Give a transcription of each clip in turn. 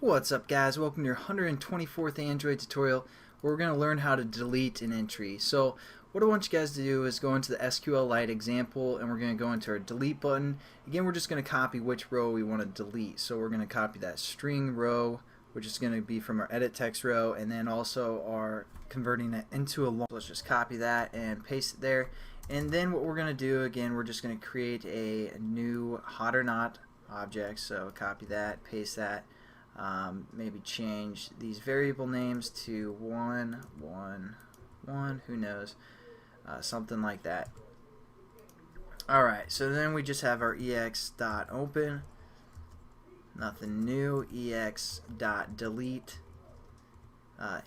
What's up, guys? Welcome to your 124th Android tutorial where we're going to learn how to delete an entry. So what I want you guys to do is go into the SQLite example and we're going to go into our delete button. Again, we're just going to copy which row we want to delete. So we're going to copy that string row, which is going to be from our edit text row, and then also our converting it into a long. Let's just copy that and paste it there. And then what we're going to do, again, we're just going to create a new hot or not object. So copy that, paste that. Maybe change these variable names to 1, 1, 1, who knows, something like that. Alright, so then we just have our ex.open, nothing new, ex.delete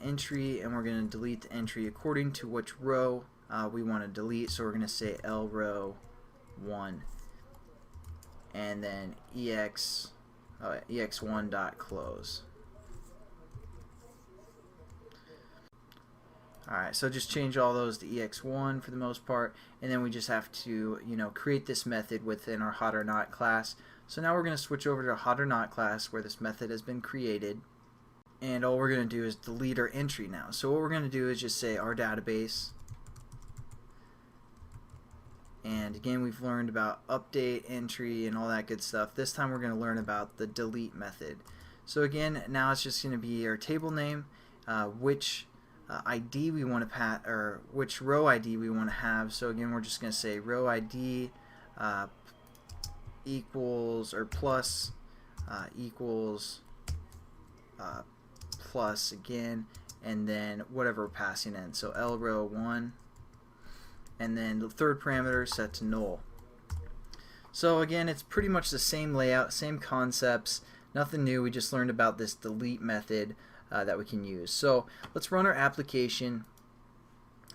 entry, and we're going to delete the entry according to which row we want to delete. So we're going to say L row 1, and then ex1.close. Alright, so just change all those to ex1 for the most part, and then we just have to, create this method within our hot or not class. So now we're going to switch over to hot or not class where this method has been created, and all we're going to do is delete our entry now. So what we're going to do is just say our database. And again, we've learned about update, entry, and all that good stuff. This time we're going to learn about the delete method. So again, now it's just going to be our table name, which ID we want to or which row ID we want to have. So again, we're just going to say row ID equals or plus equals plus again, and then whatever we're passing in. So L row 1. And then the third parameter is set to null. So again, it's pretty much the same layout, same concepts, nothing new. We just learned about this delete method that we can use. So let's run our application.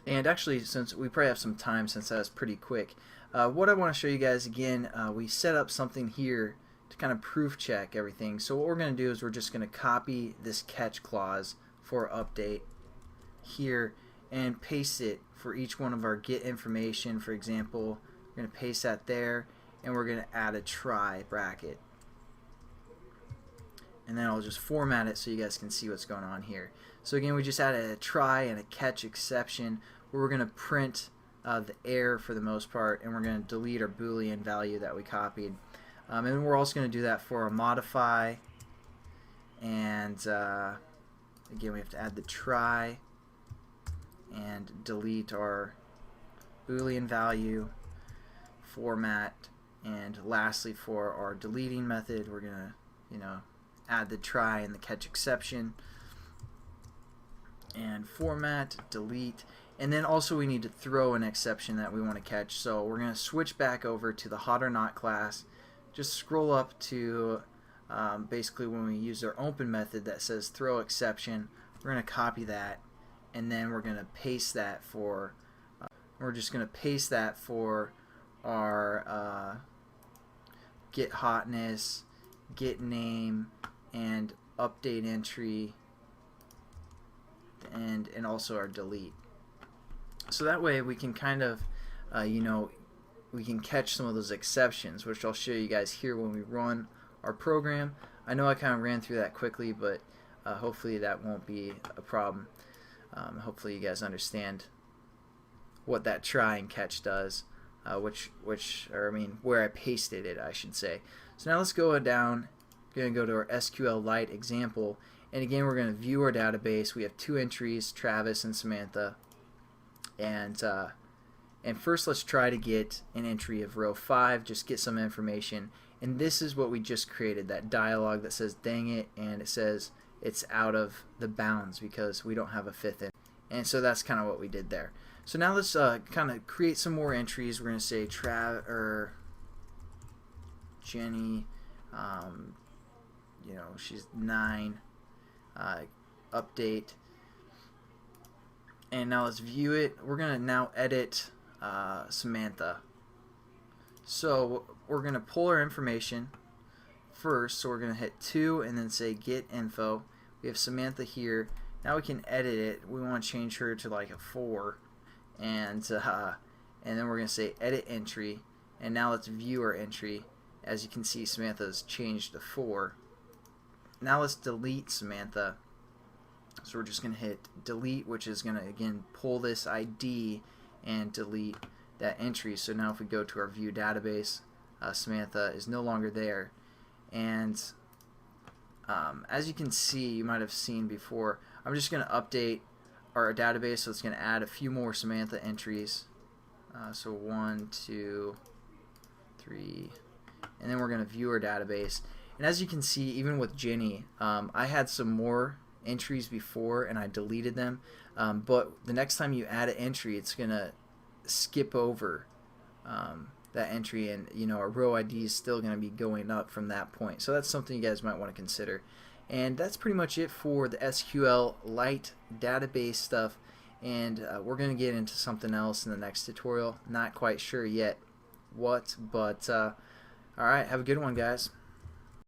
And actually, since we probably have some time, since that was pretty quick, what I want to show you guys again, we set up something here to kind of proof check everything. So what we're going to do is we're just going to copy this catch clause for update here and paste it for each one of our get information. For example, we're going to paste that there, and we're going to add a try bracket, and then I'll just format it so you guys can see what's going on here. So again, we just added a try and a catch exception where we're going to print the error for the most part, and we're going to delete our Boolean value that we copied. And then we're also going to do that for our modify, and again, we have to add the try and delete our Boolean value, format, and lastly for our deleting method, we're gonna add the try and the catch exception, and format, delete, and then also we need to throw an exception that we want to catch. So we're gonna switch back over to the hot or not class, just scroll up to basically when we use our open method that says throw exception. We're gonna copy that, and then we're going to paste that for our get hotness, get name, and update entry, and also our delete. So that way we can kind of we can catch some of those exceptions, which I'll show you guys here when we run our program. I know I kind of ran through that quickly, but hopefully that won't be a problem. Hopefully you guys understand what that try and catch does, where I pasted it, I should say. So now let's go down. We're going to go to our SQLite example, and again we're going to view our database. We have two entries, Travis and Samantha, and first let's try to get an entry of row 5, just get some information. And this is what we just created, that dialog that says dang it, and it says it's out of the bounds because we don't have a fifth in. And so that's kind of what we did there. So now let's kind of create some more entries. We're going to say Jenny, she's 9, update. And now let's view it. We're going to now edit Samantha. So we're going to pull our information first, so we're going to hit 2 and then say get info. We have Samantha here. Now we can edit it. We want to change her to like a 4, and then we're going to say edit entry, and now let's view our entry. As you can see, Samantha's changed to 4. now let's delete Samantha. So we're just going to hit delete, which is going to, again, pull this ID and delete that entry. So now if we go to our view database, Samantha is no longer there. And as you can see, you might have seen before, I'm just going to update our database. So it's going to add a few more Samantha entries. So 1, 2, 3, and then we're going to view our database. And as you can see, even with Jenny, I had some more entries before and I deleted them, but the next time you add an entry, it's gonna skip over that entry, and our row ID is still going to be going up from that point. So that's something you guys might want to consider. And that's pretty much it for the SQLite database stuff, and we're going to get into something else in the next tutorial. Not quite sure yet what, but alright, have a good one, guys.